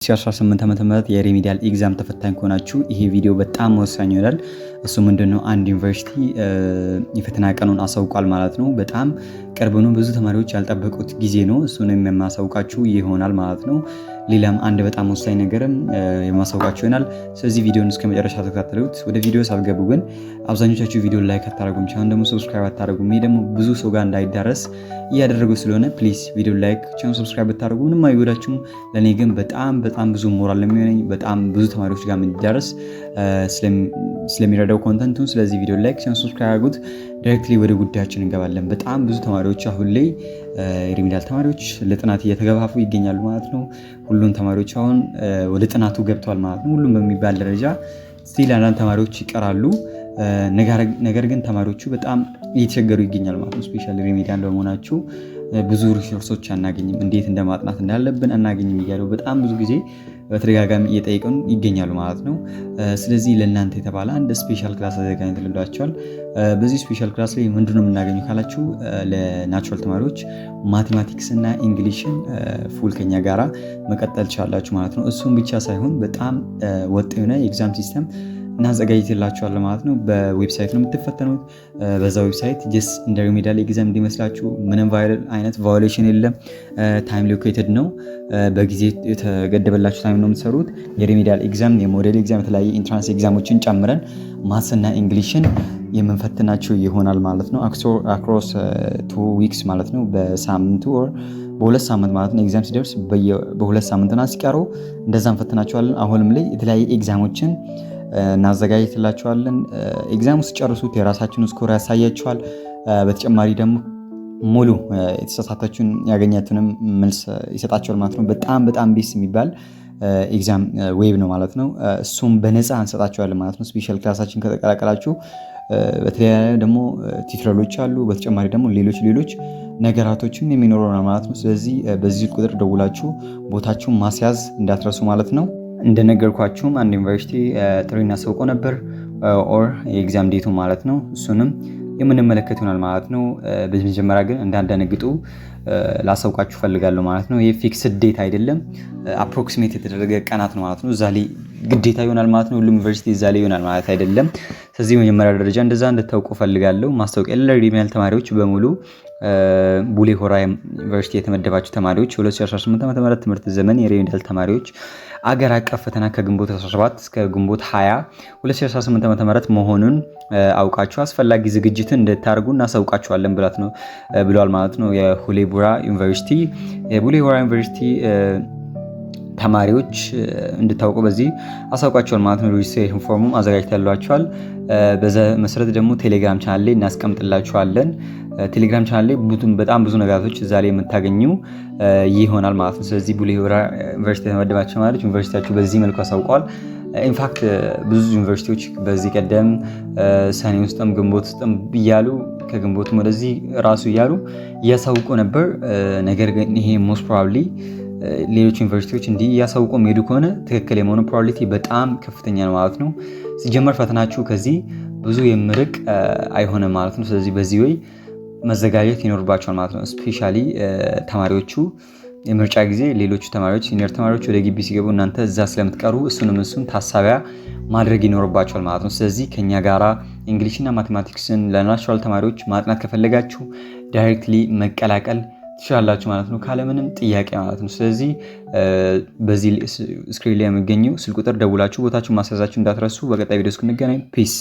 2018 ዓመተ ምህረት የሪሚዲያል ኤግዛም ተፈታኝ ከሆናችሁ ይሄ ቪዲዮ በጣም ወሳኝ ይሆናል። እሱ ምንድነው አንድ ዩኒቨርሲቲ የፈተና ቀኑን አሳውቋል ማለት ነው። በጣም ቅርብ ነው፣ ብዙ ተማሪዎች ያልጠበቁት ጊዜ ነው። እሱንም የማሳውቃችሁ ይሆናል ማለት ነው። ሌላም አንድ በጣም ወሳኝ ነገርም የማሳውቃችሁ ይሆናል። ስለዚህ ቪዲዮን እስከ መጨረሻ ተከታተሉት። ወደ ቪዲዮ ሳትገቡ ግን አብዛኞቻችሁ ቪዲዮ ላይክ አታደርጉም፣ ቻናሉን ደግሞ ሰብስክራይብ አታደርጉም። ይሄ ደግሞ ብዙ ሰው ጋር እንዳይዳረስ እያደረገው ስለሆነ ፕሊዝ ቪዲዮ ላይክ፣ ቻናሉን ሰብስክራይብ ብታደርጉ ምንም አይጎዳችሁም። ለኔ ግን በጣም ብዙ ሞራል ለሚሆነኝ በጣም ብዙ ተማሪዎች ጋር እንዲዳረስ ስለሚረዳው ኮንተንቱን። ስለዚህ ቪዲዮ ላይክ፣ ቻናሉን ሰብስክራይብ አድርጉት። ዳይሬክትሊ ወደ ጉዳያችን እንገባለን። በጣም ብዙ ተማሪዎች አሁን ላይ ሪሚዲያል ተማሪዎች ለጥናት እየተገፋፉ ይገኛሉ ማለት ነው። ሁሉም ተማሪዎች አሁን ወደ ጥናቱ ገብተዋል ማለት ነው። ሁሉም በሚባል ደረጃ ስቲል አንዳንድ ተማሪዎች ይቀራሉ። ነገር ግን ተማሪዎቹ በጣም እየተቸገሩ ይገኛሉ ማለት ነው። ስፔሻሊ ሪሚዲያል በመሆናችሁ ብዙ ሪሶርሶች አናገኝም፣ እንዴት እንደማጥናት እንዳለብን አናገኝም እያሉ በጣም ብዙ ጊዜ በተደጋጋሚ እየጠየቁን ይገኛሉ ማለት ነው። ስለዚህ ለእናንተ የተባለ አንድ ስፔሻል ክላስ አዘጋጅተንላችኋል። በዚህ ስፔሻል ክላስ ላይ ምንድነው የምናገኘው ካላችሁ ለናቹራል ተማሪዎች ማቴማቲክስ እና እንግሊሽን ፉል ከኛ ጋራ መቀጠል ቻላችሁ ማለት ነው። እሱም ብቻ ሳይሆን በጣም ወጥ የሆነ የኤግዛም ሲስተም እናዘጋጅተላችኋለን ማለት ነው። በዌብሳይት ነው የምትፈተኑት። በዛ ዌብሳይት ጀስት እንደ ሪሚዲያል ኤግዛም እንዲመስላችሁ ምንም አይነት ቫዮሌሽን የለም። ታይም ሎኬትድ ነው። በጊዜ የተገደበላችሁ ታይም ነው የምትሰሩት። የሪሚዲያል ኤግዛም፣ የሞዴል ኤግዛም፣ የተለያየ ኢንትራንስ ኤግዛሞችን ጨምረን ማትስና እንግሊሽን የምንፈትናቸው ይሆናል ማለት ነው። አክሮስ 2 ዊክስ ማለት ነው። በሳምንቱ በሁለት ሳምንት ማለት ነው። ኤግዛም ሲደርስ በሁለት ሳምንትና ሲቀረው እንደዛ እንፈትናቸዋለን። አሁንም ላይ የተለያየ ኤግዛሞችን እናዘጋጅላችኋለን። ኤግዛም ውስጥ ጨርሱት የራሳችሁን ስኮር ያሳያችኋል። በተጨማሪ ደግሞ ሙሉ የተሳሳታችሁን ያገኛችሁንም መልስ ይሰጣችኋል ማለት ነው። በጣም ቤስ የሚባል ኤግዛም ዌብ ነው ማለት ነው። እሱም በነፃ እንሰጣችኋለን ማለት ነው። ስፔሻል ክላሳችን ከተቀላቀላችሁ በተለያየ ደግሞ ቲዩቶሪያሎች አሉ። በተጨማሪ ደግሞ ሌሎች ነገራቶችም የሚኖሩ ነው ማለት ነው። ስለዚህ በዚህ ቁጥር ደውላችሁ ቦታችሁን ማስያዝ እንዳትረሱ ማለት ነው። እንደነገርኳችሁም አንድ ዩኒቨርሲቲ ጥሪ እናሳውቀው ነበር ኦር የኤግዛም ዴቱ ማለት ነው። እሱንም የምንመለከት ይሆናል ማለት ነው። በመጀመሪያ ግን እንዳንደነግጡ ላሳውቃችሁ ፈልጋለሁ ማለት ነው። ይሄ ፊክስድ ዴት አይደለም፣ አፕሮክሲሜት የተደረገ ቀናት ነው ማለት ነው። እዛ ላይ ግዴታ ይሆናል ማለት ነው። ሁሉም ዩኒቨርሲቲ እዛ ላይ ይሆናል ማለት አይደለም። ስለዚህ መጀመሪያ ደረጃ እንደዛ እንድታውቁ ፈልጋለሁ። ማስታወቂያ ለሪሚዲያል ተማሪዎች በሙሉ ቡሌ ሆራ ዩኒቨርሲቲ የተመደባችሁ ተማሪዎች 2018 ዓ.ም ትምህርት ዘመን የሪሚዲያል ተማሪዎች አገር አቀፍ ፈተና ከግንቦት 17 እስከ ግንቦት 20 2018 ዓ.ም መሆኑን አውቃችሁ አስፈላጊ ዝግጅትን እንድታደርጉ እናሳውቃችኋለን ብሏል ማለት ነው። የቡሌ ሆራ ዩኒቨርሲቲ ተማሪዎች እንድታውቁ በዚህ አሳውቃችኋል ማለት ነው። ሬጂስትሬሽን ፎርሙም አዘጋጅተላችኋል። በዛ መሰረት ደግሞ ቴሌግራም ቻናል ላይ እናስቀምጥላችኋለን። ቴሌግራም ቻናል ላይ በጣም ብዙ ነገራቶች እዛ ላይ የምታገኙ ይሆናል ማለት ነው። ስለዚህ ቡሌ ሆራ ዩኒቨርሲቲ የተመደባችሁ ተማሪዎች ዩኒቨርሲቲያችሁ በዚህ መልኩ አሳውቀዋል። ኢንፋክት ብዙ ዩኒቨርሲቲዎች በዚህ ቀደም ሰኔ ውስጥም ግንቦት ውስጥም እያሉ ከግንቦትም ወደዚህ ራሱ እያሉ እያሳውቁ ነበር። ነገር ግን ይሄ ሞስት ፕሮባብሊ ሌሎች ዩኒቨርሲቲዎች እንዲህ እያሳውቁ የሚሄዱ ከሆነ ትክክል የመሆኑ ፕሮባቢሊቲ በጣም ከፍተኛ ነው ማለት ነው። ሲጀመር ፈተናችሁ ከዚህ ብዙ የምርቅ አይሆንም ማለት ነው። ስለዚህ በዚህ ወይ መዘጋጀት ይኖርባቸዋል ማለት ነው። ስፔሻሊ ተማሪዎቹ የምርጫ ጊዜ ሌሎቹ ተማሪዎች ሲኒየር ተማሪዎች ወደ ግቢ ሲገቡ እናንተ እዛ ስለምትቀሩ እሱን ታሳቢያ ማድረግ ይኖርባቸዋል ማለት ነው። ስለዚህ ከኛ ጋራ እንግሊሽና ማቴማቲክስን ለናቹራል ተማሪዎች ማጥናት ከፈለጋችሁ ዳይሬክትሊ መቀላቀል ትችላላችሁ ማለት ነው፣ ካለምንም ጥያቄ ማለት ነው። ስለዚህ በዚህ ስክሪን ላይ የሚገኘው ስልክ ቁጥር ደውላችሁ ቦታችሁን ማስያዛችሁ እንዳትረሱ። በቀጣይ ቪዲዮ እስክንገናኝ ፒስ።